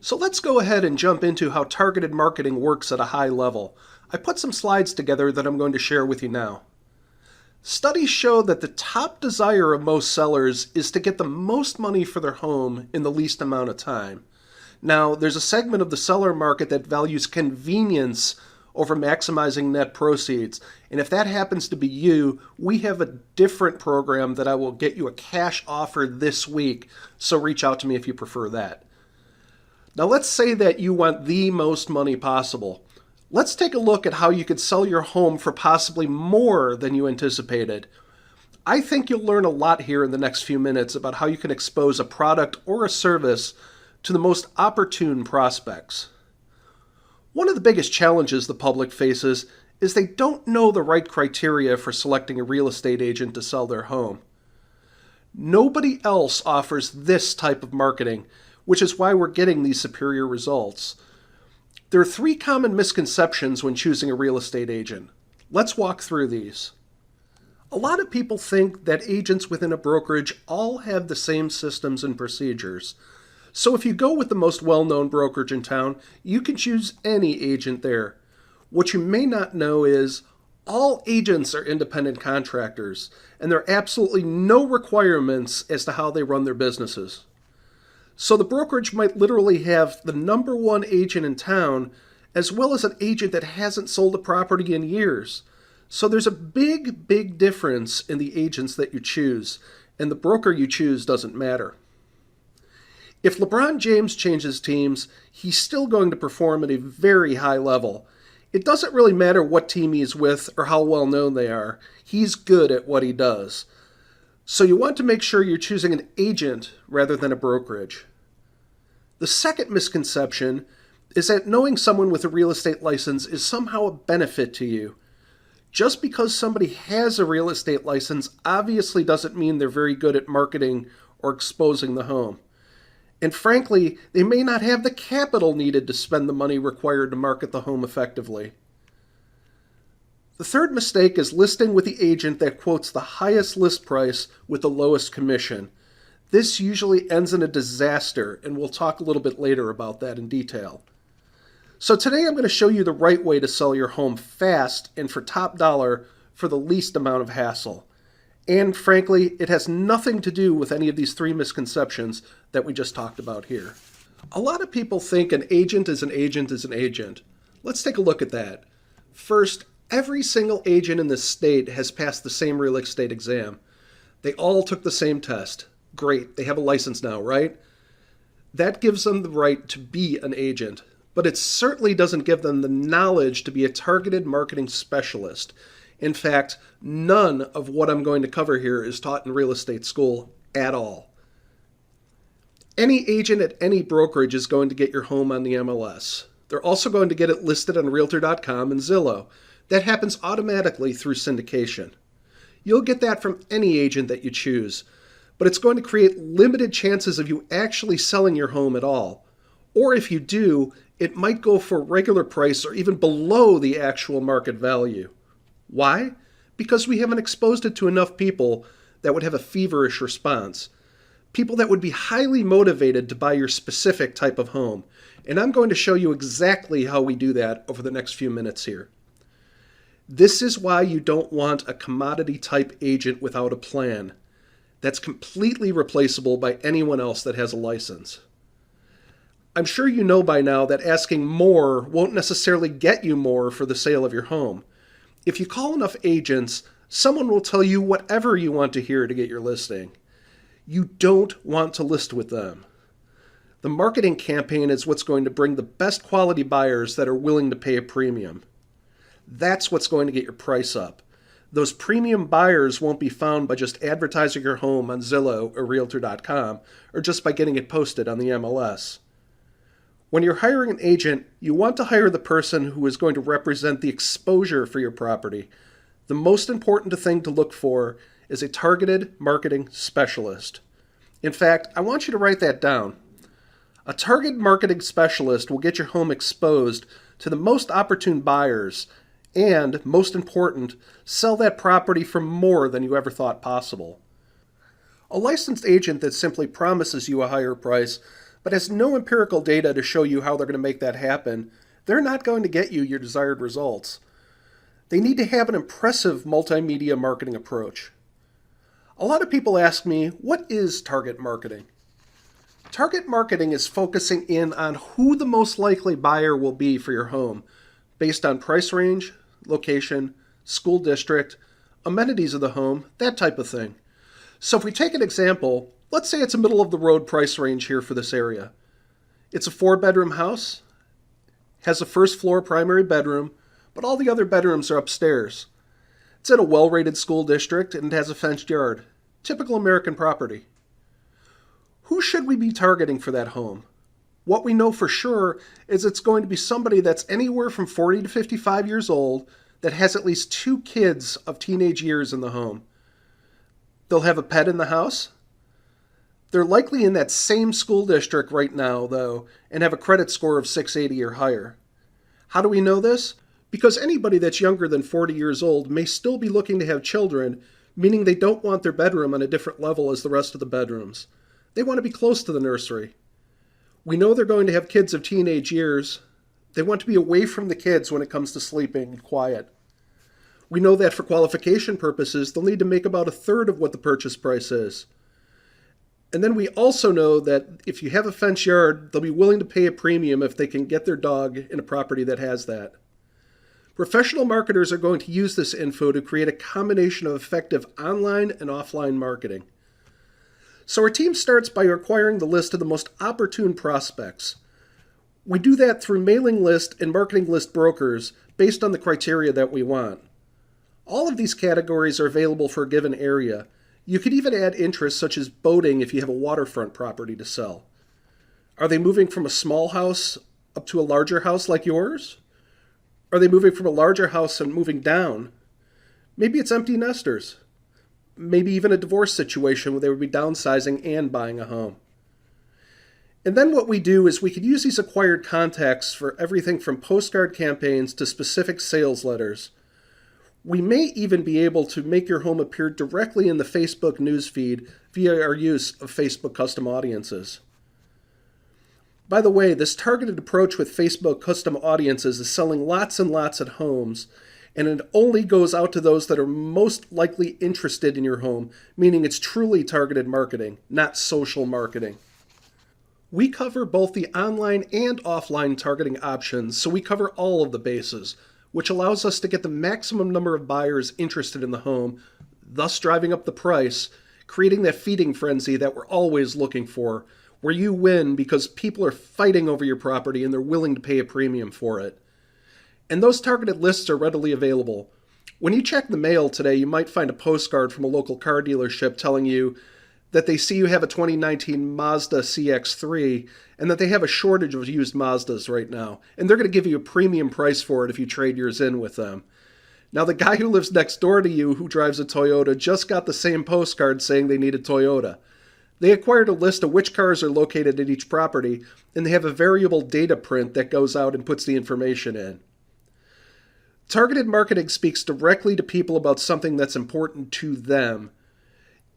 So let's go ahead and jump into how targeted marketing works at a high level. I put some slides together that I'm going to share with you now. Studies show that the top desire of most sellers is to get the most money for their home in the least amount of time. Now, there's a segment of the seller market that values convenience over maximizing net proceeds. And if that happens to be you, we have a different program that I will get you a cash offer this week. So reach out to me if you prefer that. Now let's say that you want the most money possible. Let's take a look at how you could sell your home for possibly more than you anticipated. I think you'll learn a lot here in the next few minutes about how you can expose a product or a service to the most opportune prospects. One of the biggest challenges the public faces is they don't know the right criteria for selecting a real estate agent to sell their home. Nobody else offers this type of marketing, which is why we're getting these superior results. There are 3 common misconceptions when choosing a real estate agent. Let's walk through these. A lot of people think that agents within a brokerage all have the same systems and procedures. So if you go with the most well-known brokerage in town, you can choose any agent there. What you may not know is all agents are independent contractors, and there are absolutely no requirements as to how they run their businesses. So the brokerage might literally have the number 1 agent in town, as well as an agent that hasn't sold a property in years. So there's a big difference in the agents that you choose, and the broker you choose doesn't matter. If LeBron James changes teams, he's still going to perform at a very high level. It doesn't really matter what team he's with or how well known they are. He's good at what he does. So you want to make sure you're choosing an agent rather than a brokerage. The second misconception is that knowing someone with a real estate license is somehow a benefit to you. Just because somebody has a real estate license obviously doesn't mean they're very good at marketing or exposing the home. And frankly, they may not have the capital needed to spend the money required to market the home effectively. The third mistake is listing with the agent that quotes the highest list price with the lowest commission. This usually ends in a disaster, and we'll talk a little bit later about that in detail. So today I'm going to show you the right way to sell your home fast and for top dollar for the least amount of hassle. And frankly, it has nothing to do with any of these 3 misconceptions that we just talked about here. A lot of people think an agent is an agent is an agent. Let's take a look at that. First, every single agent in this state has passed the same real estate exam. They all took the same test. Great, they have a license now, right? That gives them the right to be an agent, but it certainly doesn't give them the knowledge to be a targeted marketing specialist. In fact, none of what I'm going to cover here is taught in real estate school at all. Any agent at any brokerage is going to get your home on the MLS. They're also going to get it listed on Realtor.com and Zillow. That happens automatically through syndication. You'll get that from any agent that you choose, but it's going to create limited chances of you actually selling your home at all. Or if you do, it might go for a regular price or even below the actual market value. Why? Because we haven't exposed it to enough people that would have a feverish response. People that would be highly motivated to buy your specific type of home. And I'm going to show you exactly how we do that over the next few minutes here. This is why you don't want a commodity type agent without a plan. That's completely replaceable by anyone else that has a license. I'm sure you know by now that asking more won't necessarily get you more for the sale of your home. If you call enough agents, someone will tell you whatever you want to hear to get your listing. You don't want to list with them. The marketing campaign is what's going to bring the best quality buyers that are willing to pay a premium. That's what's going to get your price up. Those premium buyers won't be found by just advertising your home on Zillow or Realtor.com or just by getting it posted on the MLS. When you're hiring an agent, you want to hire the person who is going to represent the exposure for your property. The most important thing to look for is a targeted marketing specialist. In fact, I want you to write that down. A targeted marketing specialist will get your home exposed to the most opportune buyers and, most important, sell that property for more than you ever thought possible. A licensed agent that simply promises you a higher price but has no empirical data to show you how they're going to make that happen, they're not going to get you your desired results. They need to have an impressive multimedia marketing approach. A lot of people ask me, what is target marketing? Target marketing is focusing in on who the most likely buyer will be for your home, based on price range, location, school district, amenities of the home, that type of thing. So if we take an example, let's say it's a middle of the road price range here for this area. It's a 4-bedroom house, has a first floor primary bedroom, but all the other bedrooms are upstairs. It's in a well-rated school district and it has a fenced yard. Typical American property. Who should we be targeting for that home? What we know for sure is it's going to be somebody that's anywhere from 40 to 55 years old that has at least 2 kids of teenage years in the home. They'll have a pet in the house. They're likely in that same school district right now, though, and have a credit score of 680 or higher. How do we know this? Because anybody that's younger than 40 years old may still be looking to have children, meaning they don't want their bedroom on a different level as the rest of the bedrooms. They want to be close to the nursery. We know they're going to have kids of teenage years. They want to be away from the kids when it comes to sleeping and quiet. We know that for qualification purposes, they'll need to make about 1/3 of what the purchase price is. And then we also know that if you have a fenced yard, they'll be willing to pay a premium if they can get their dog in a property that has that. Professional marketers are going to use this info to create a combination of effective online and offline marketing. So our team starts by acquiring the list of the most opportune prospects. We do that through mailing list and marketing list brokers based on the criteria that we want. All of these categories are available for a given area. You could even add interests such as boating if you have a waterfront property to sell. Are they moving from a small house up to a larger house like yours? Are they moving from a larger house and moving down? Maybe it's empty nesters. Maybe even a divorce situation where they would be downsizing and buying a home. And then what we do is we could use these acquired contacts for everything from postcard campaigns to specific sales letters. We may even be able to make your home appear directly in the Facebook newsfeed via our use of Facebook custom audiences. By the way, this targeted approach with Facebook custom audiences is selling lots and lots of homes, and it only goes out to those that are most likely interested in your home, meaning it's truly targeted marketing, not social marketing. We cover both the online and offline targeting options, so we cover all of the bases, which allows us to get the maximum number of buyers interested in the home, thus driving up the price, creating that feeding frenzy that we're always looking for, where you win because people are fighting over your property and they're willing to pay a premium for it. And those targeted lists are readily available. When you check the mail today, you might find a postcard from a local car dealership telling you that they see you have a 2019 Mazda CX-3 and that they have a shortage of used Mazdas right now. And they're going to give you a premium price for it if you trade yours in with them. Now, the guy who lives next door to you who drives a Toyota just got the same postcard saying they need a Toyota. They acquired a list of which cars are located at each property, and they have a variable data print that goes out and puts the information in. Targeted marketing speaks directly to people about something that's important to them.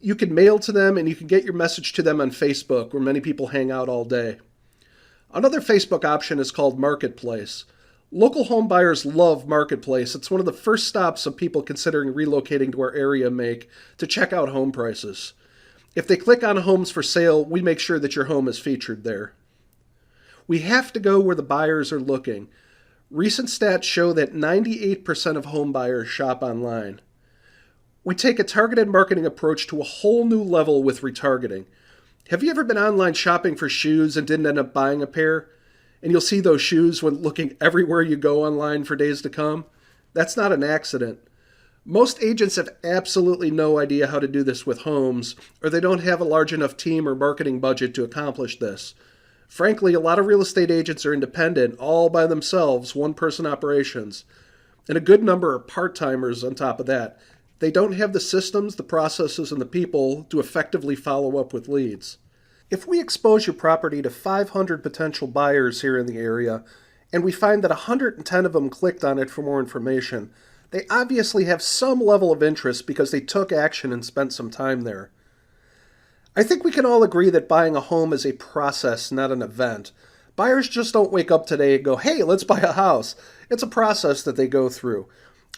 You can mail to them and you can get your message to them on Facebook, where many people hang out all day. Another Facebook option is called Marketplace. Local home buyers love Marketplace. It's one of the first stops of people considering relocating to our area make to check out home prices. If they click on homes for sale, we make sure that your home is featured there. We have to go where the buyers are looking. Recent stats show that 98% of home buyers shop online. We take a targeted marketing approach to a whole new level with retargeting. Have you ever been online shopping for shoes and didn't end up buying a pair? And you'll see those shoes when looking everywhere you go online for days to come? That's not an accident. Most agents have absolutely no idea how to do this with homes, or they don't have a large enough team or marketing budget to accomplish this. Frankly, a lot of real estate agents are independent, all by themselves, one-person operations. And a good number are part-timers on top of that. They don't have the systems, the processes, and the people to effectively follow up with leads. If we expose your property to 500 potential buyers here in the area, and we find that 110 of them clicked on it for more information, they obviously have some level of interest because they took action and spent some time there. I think we can all agree that buying a home is a process, not an event. Buyers just don't wake up today and go, hey, let's buy a house. It's a process that they go through.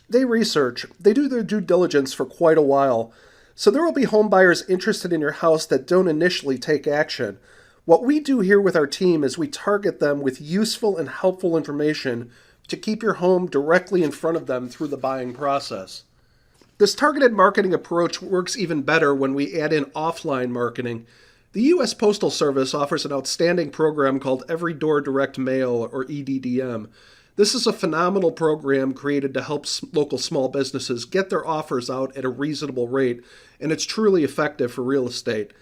They research, they do their due diligence for quite a while. So there will be home buyers interested in your house that don't initially take action. What we do here with our team is we target them with useful and helpful information to keep your home directly in front of them through the buying process. This targeted marketing approach works even better when we add in offline marketing. The U.S. Postal Service offers an outstanding program called Every Door Direct Mail, or EDDM. This is a phenomenal program created to help local small businesses get their offers out at a reasonable rate, and it's truly effective for real estate.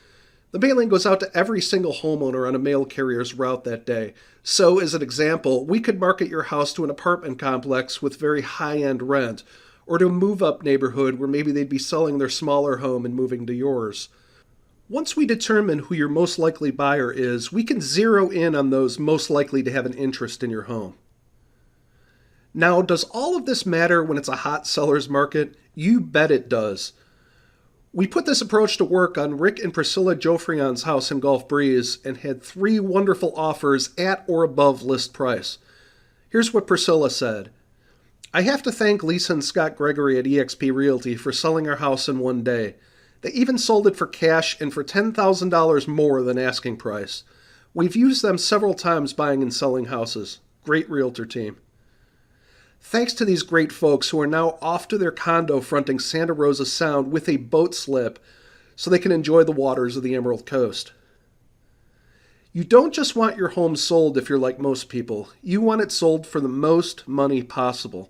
The mailing goes out to every single homeowner on a mail carrier's route that day. So, as an example, we could market your house to an apartment complex with very high-end rent, or to a move-up neighborhood where maybe they'd be selling their smaller home and moving to yours. Once we determine who your most likely buyer is, we can zero in on those most likely to have an interest in your home. Now, does all of this matter when it's a hot seller's market? You bet it does. We put this approach to work on Rick and Priscilla Jofrion's house in Gulf Breeze and had 3 wonderful offers at or above list price. Here's what Priscilla said. I have to thank Lisa and Scott Gregory at eXp Realty for selling our house in one day. They even sold it for cash and for $10,000 more than asking price. We've used them several times buying and selling houses. Great realtor team. Thanks to these great folks who are now off to their condo fronting Santa Rosa Sound with a boat slip so they can enjoy the waters of the Emerald Coast. You don't just want your home sold if you're like most people. You want it sold for the most money possible.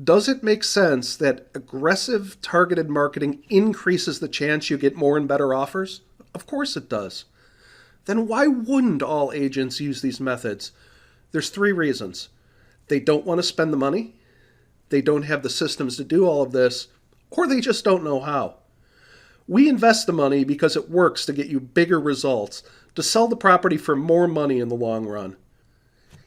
Does it make sense that aggressive targeted marketing increases the chance you get more and better offers? Of course it does. Then why wouldn't all agents use these methods? There's 3 reasons. They don't want to spend the money, they don't have the systems to do all of this, or they just don't know how. We invest the money because it works to get you bigger results, to sell the property for more money in the long run.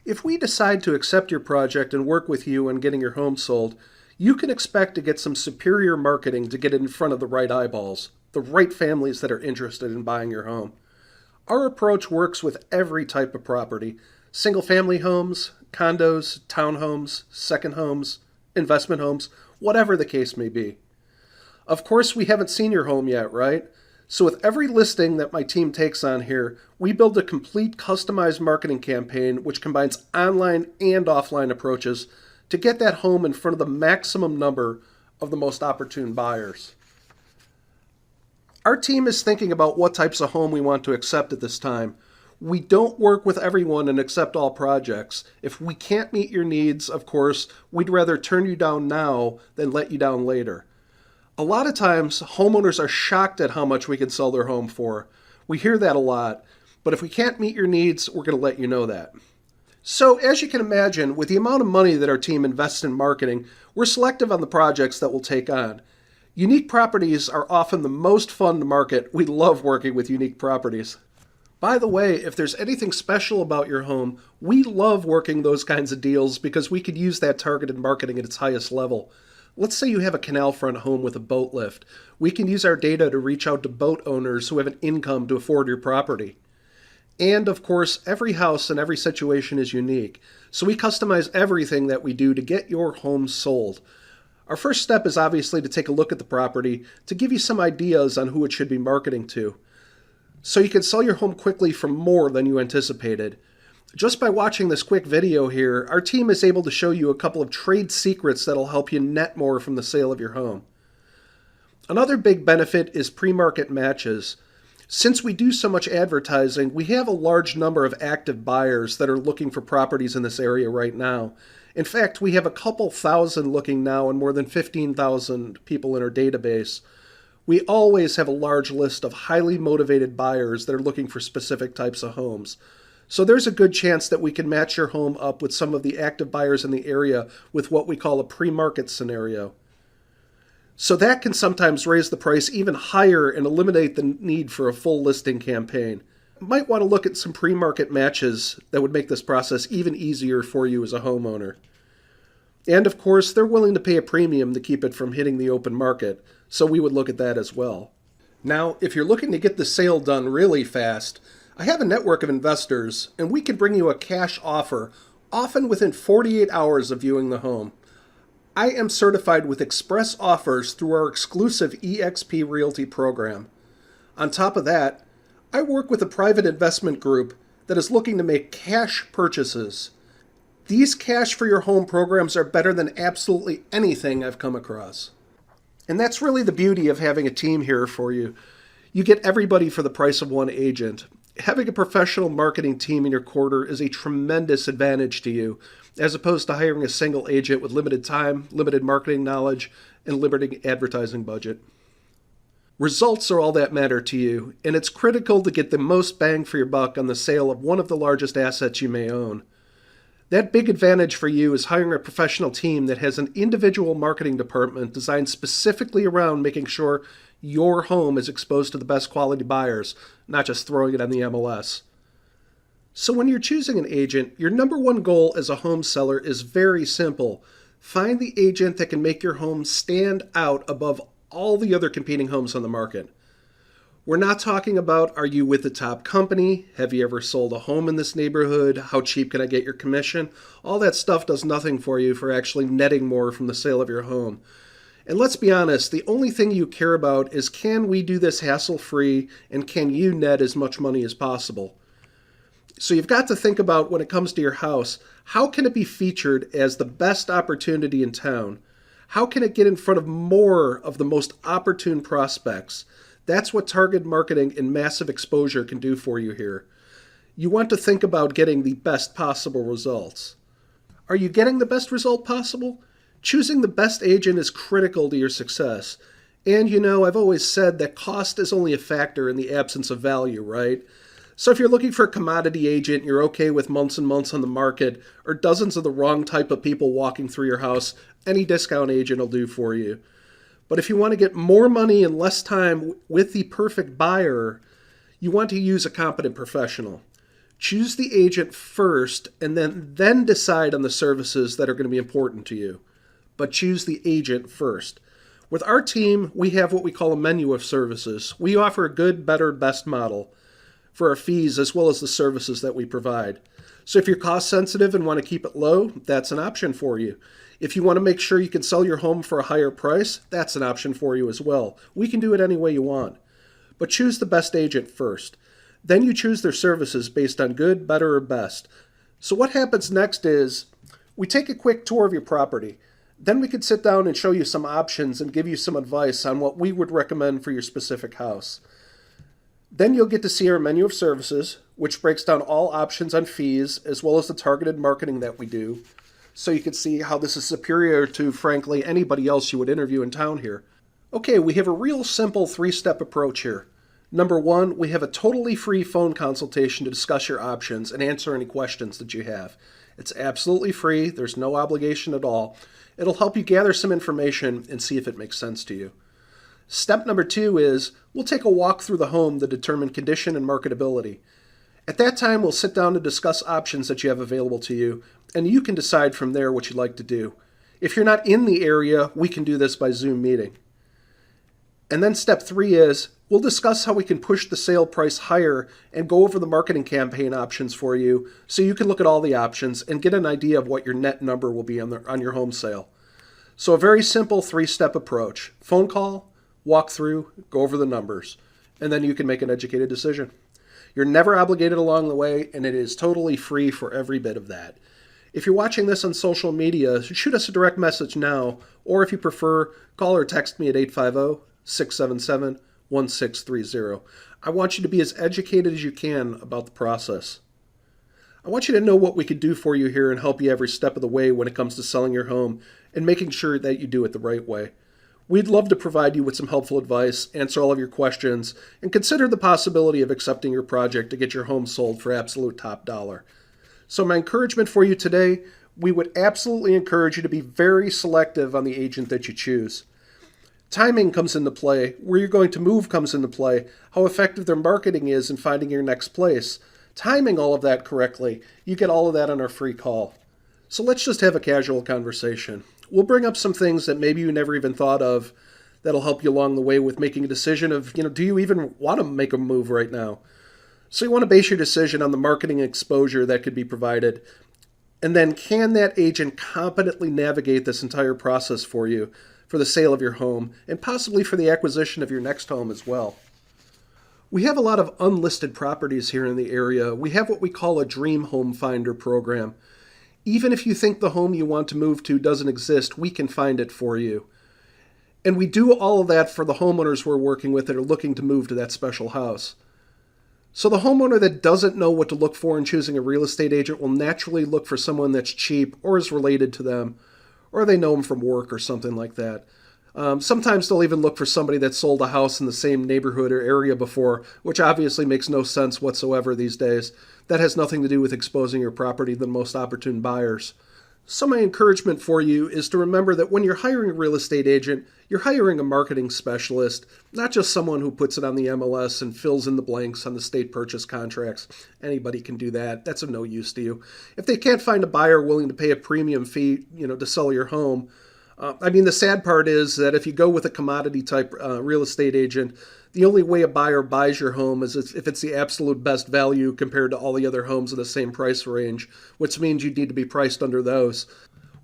If we decide to accept your project and work with you on getting your home sold, you can expect to get some superior marketing to get it in front of the right eyeballs, the right families that are interested in buying your home. Our approach works with every type of property: single-family homes, condos, townhomes, second homes, investment homes, whatever the case may be. Of course, we haven't seen your home yet, right? So with every listing that my team takes on here, we build a complete customized marketing campaign which combines online and offline approaches to get that home in front of the maximum number of the most opportune buyers. Our team is thinking about what types of home we want to accept at this time. We don't work with everyone and accept all projects. If we can't meet your needs, of course, we'd rather turn you down now than let you down later. A lot of times, homeowners are shocked at how much we can sell their home for. We hear that a lot, but if we can't meet your needs, we're going to let you know that. So, as you can imagine, with the amount of money that our team invests in marketing, we're selective on the projects that we'll take on. Unique properties are often the most fun to market. We love working with unique properties. By the way, if there's anything special about your home, we love working those kinds of deals because we could use that targeted marketing at its highest level. Let's say you have a canal front home with a boat lift. We can use our data to reach out to boat owners who have an income to afford your property. And of course, every house and every situation is unique, so we customize everything that we do to get your home sold. Our first step is obviously to take a look at the property to give you some ideas on who it should be marketing to, so you can sell your home quickly for more than you anticipated. Just by watching this quick video here, our team is able to show you a couple of trade secrets that'll help you net more from the sale of your home. Another big benefit is PreMarket Matches. Since we do so much advertising, we have a large number of active buyers that are looking for properties in this area right now. In fact, we have a couple thousand looking now and more than 15,000 people in our database. We always have a large list of highly motivated buyers that are looking for specific types of homes. So there's a good chance that we can match your home up with some of the active buyers in the area with what we call a pre-market scenario. So that can sometimes raise the price even higher and eliminate the need for a full listing campaign. You might want to look at some pre-market matches that would make this process even easier for you as a homeowner. And of course, they're willing to pay a premium to keep it from hitting the open market, so we would look at that as well. Now, if you're looking to get the sale done really fast, I have a network of investors, and we can bring you a cash offer, often within 48 hours of viewing the home. I am certified with express offers through our exclusive eXp Realty program. On top of that, I work with a private investment group that is looking to make cash purchases. These cash for your home programs are better than absolutely anything I've come across. And that's really the beauty of having a team here for you. You get everybody for the price of one agent. Having a professional marketing team in your quarter is a tremendous advantage to you, as opposed to hiring a single agent with limited time, limited marketing knowledge, and limited advertising budget. Results are all that matter to you, and it's critical to get the most bang for your buck on the sale of one of the largest assets you may own. That big advantage for you is hiring a professional team that has an individual marketing department designed specifically around making sure your home is exposed to the best quality buyers, not just throwing it on the MLS. So when you're choosing an agent, your number one goal as a home seller is very simple. Find the agent that can make your home stand out above all the other competing homes on the market. We're not talking about, are you with the top company? Have you ever sold a home in this neighborhood? How cheap can I get your commission? All that stuff does nothing for you for actually netting more from the sale of your home. And let's be honest, the only thing you care about is, can we do this hassle-free, and can you net as much money as possible? So you've got to think about, when it comes to your house, how can it be featured as the best opportunity in town? How can it get in front of more of the most opportune prospects? That's what targeted marketing and massive exposure can do for you here. You want to think about getting the best possible results. Are you getting the best result possible? Choosing the best agent is critical to your success. And I've always said that cost is only a factor in the absence of value, right? So if you're looking for a commodity agent, you're okay with months and months on the market, or dozens of the wrong type of people walking through your house, any discount agent will do for you. But if you want to get more money in less time with the perfect buyer, you want to use a competent professional. Choose the agent first, and then decide on the services that are going to be important to you. But choose the agent first. With our team, we have what we call a menu of services. We offer a good, better, best model for our fees as well as the services that we provide. So if you're cost sensitive and want to keep it low, that's an option for you. If you want to make sure you can sell your home for a higher price, that's an option for you as well. We can do it any way you want. But choose the best agent first. Then you choose their services based on good, better, or best. So what happens next is we take a quick tour of your property. Then we could sit down and show you some options and give you some advice on what we would recommend for your specific house. Then you'll get to see our menu of services, which breaks down all options on fees as well as the targeted marketing that we do. So you can see how this is superior to, frankly, anybody else you would interview in town here. Okay, we have a real simple 3-step approach here. Number 1, we have a totally free phone consultation to discuss your options and answer any questions that you have. It's absolutely free. There's no obligation at all. It'll help you gather some information and see if it makes sense to you. Step number 2 is we'll take a walk through the home to determine condition and marketability. At that time, we'll sit down to discuss options that you have available to you, and you can decide from there what you'd like to do. If you're not in the area, we can do this by Zoom meeting. And then step 3 is we'll discuss how we can push the sale price higher and go over the marketing campaign options for you so you can look at all the options and get an idea of what your net number will be on your home sale. So a very simple 3-step approach. Phone call, walk through, go over the numbers, and then you can make an educated decision. You're never obligated along the way, and it is totally free for every bit of that. If you're watching this on social media, shoot us a direct message now, or if you prefer, call or text me at 850-677-1630. I want you to be as educated as you can about the process. I want you to know what we could do for you here and help you every step of the way when it comes to selling your home and making sure that you do it the right way. We'd love to provide you with some helpful advice, answer all of your questions, and consider the possibility of accepting your project to get your home sold for absolute top dollar. So my encouragement for you today, we would absolutely encourage you to be very selective on the agent that you choose. Timing comes into play, where you're going to move comes into play, how effective their marketing is in finding your next place. Timing all of that correctly, you get all of that on our free call. So let's just have a casual conversation. We'll bring up some things that maybe you never even thought of that'll help you along the way with making a decision of, do you even want to make a move right now? So you want to base your decision on the marketing exposure that could be provided. And then can that agent competently navigate this entire process for you for the sale of your home and possibly for the acquisition of your next home as well? We have a lot of unlisted properties here in the area. We have what we call a Dream Home Finder program. Even if you think the home you want to move to doesn't exist, we can find it for you. And we do all of that for the homeowners we're working with that are looking to move to that special house. So the homeowner that doesn't know what to look for in choosing a real estate agent will naturally look for someone that's cheap or is related to them, or they know them from work or something like that. Sometimes they'll even look for somebody that sold a house in the same neighborhood or area before, which obviously makes no sense whatsoever these days. That has nothing to do with exposing your property to the most opportune buyers. So my encouragement for you is to remember that when you're hiring a real estate agent, you're hiring a marketing specialist, not just someone who puts it on the MLS and fills in the blanks on the state purchase contracts. Anybody can do that. That's of no use to you. If they can't find a buyer willing to pay a premium fee, to sell your home, the sad part is that if you go with a commodity type real estate agent, the only way a buyer buys your home is if it's the absolute best value compared to all the other homes in the same price range, which means you need to be priced under those.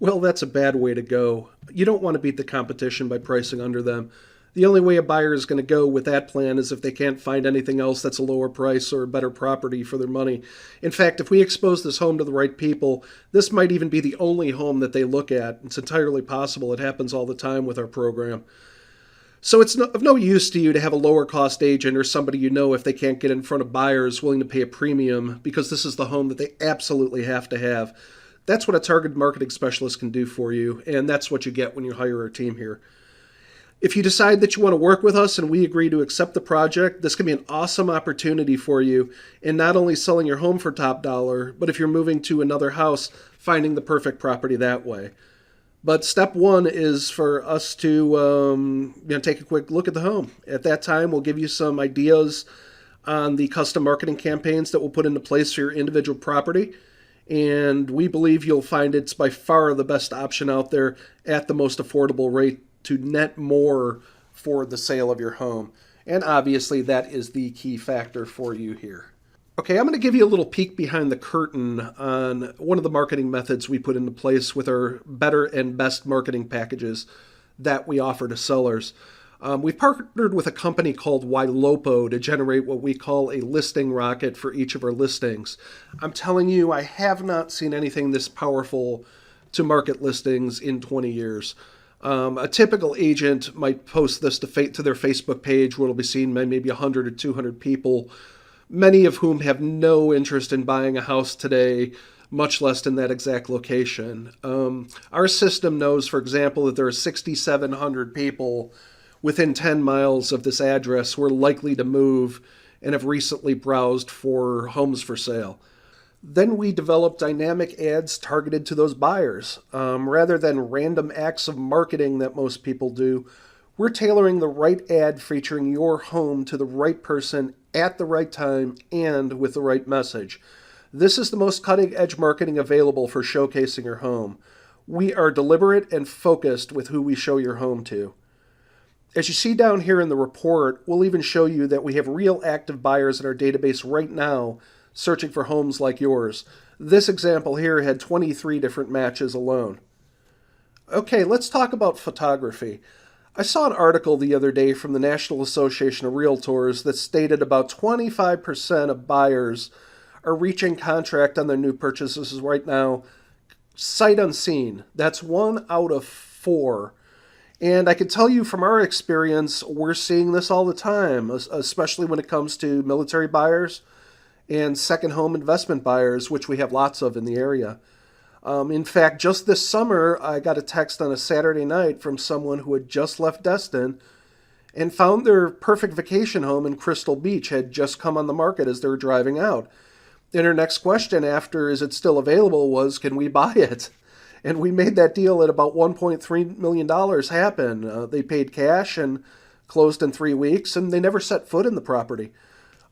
Well, that's a bad way to go. You don't want to beat the competition by pricing under them. The only way a buyer is going to go with that plan is if they can't find anything else that's a lower price or a better property for their money. In fact, if we expose this home to the right people, this might even be the only home that they look at. It's entirely possible. It happens all the time with our program. So it's of no use to you to have a lower cost agent or somebody if they can't get in front of buyers willing to pay a premium because this is the home that they absolutely have to have. That's what a targeted marketing specialist can do for you, and that's what you get when you hire our team here. If you decide that you want to work with us and we agree to accept the project, this can be an awesome opportunity for you in not only selling your home for top dollar, but if you're moving to another house, finding the perfect property that way. But step one is for us to take a quick look at the home. At that time, we'll give you some ideas on the custom marketing campaigns that we'll put into place for your individual property. And we believe you'll find it's by far the best option out there at the most affordable rate to net more for the sale of your home. And obviously, that is the key factor for you here. Okay, I'm going to give you a little peek behind the curtain on one of the marketing methods we put into place with our better and best marketing packages that we offer to sellers. We've partnered with a company called Ylopo to generate what we call a listing rocket for each of our listings. I'm telling you, I have not seen anything this powerful to market listings in 20 years. A typical agent might post this to their Facebook page where it'll be seen by maybe 100 or 200 people, many of whom have no interest in buying a house today, much less in that exact location. Our system knows, for example, that there are 6,700 people within 10 miles of this address who are likely to move and have recently browsed for homes for sale. Then we develop dynamic ads targeted to those buyers. Rather than random acts of marketing that most people do, we're tailoring the right ad featuring your home to the right person at the right time and with the right message. This is the most cutting-edge marketing available for showcasing your home. We are deliberate and focused with who we show your home to. As you see down here in the report, we'll even show you that we have real active buyers in our database right now searching for homes like yours. This example here had 23 different matches alone. Okay, let's talk about photography. I saw an article the other day from the National Association of Realtors that stated about 25% of buyers are reaching contract on their new purchases right now, sight unseen. That's 1 out of 4. And I can tell you from our experience, we're seeing this all the time, especially when it comes to military buyers and second home investment buyers, which we have lots of in the area. In fact, just this summer, I got a text on a Saturday night from someone who had just left Destin and found their perfect vacation home in Crystal Beach had just come on the market as they were driving out. And her next question after, is it still available, was, can we buy it? And we made that deal at about $1.3 million happen. They paid cash and closed in 3 weeks, and they never set foot in the property.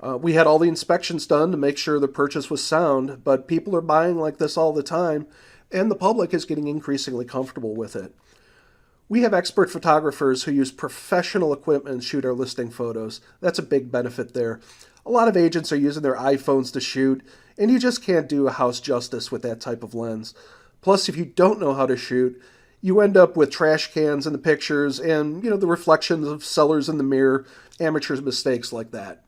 We had all the inspections done to make sure the purchase was sound, but people are buying like this all the time, and the public is getting increasingly comfortable with it. We have expert photographers who use professional equipment to shoot our listing photos. That's a big benefit there. A lot of agents are using their iPhones to shoot, and you just can't do a house justice with that type of lens. Plus, if you don't know how to shoot, you end up with trash cans in the pictures and, the reflections of sellers in the mirror, amateurs' mistakes like that.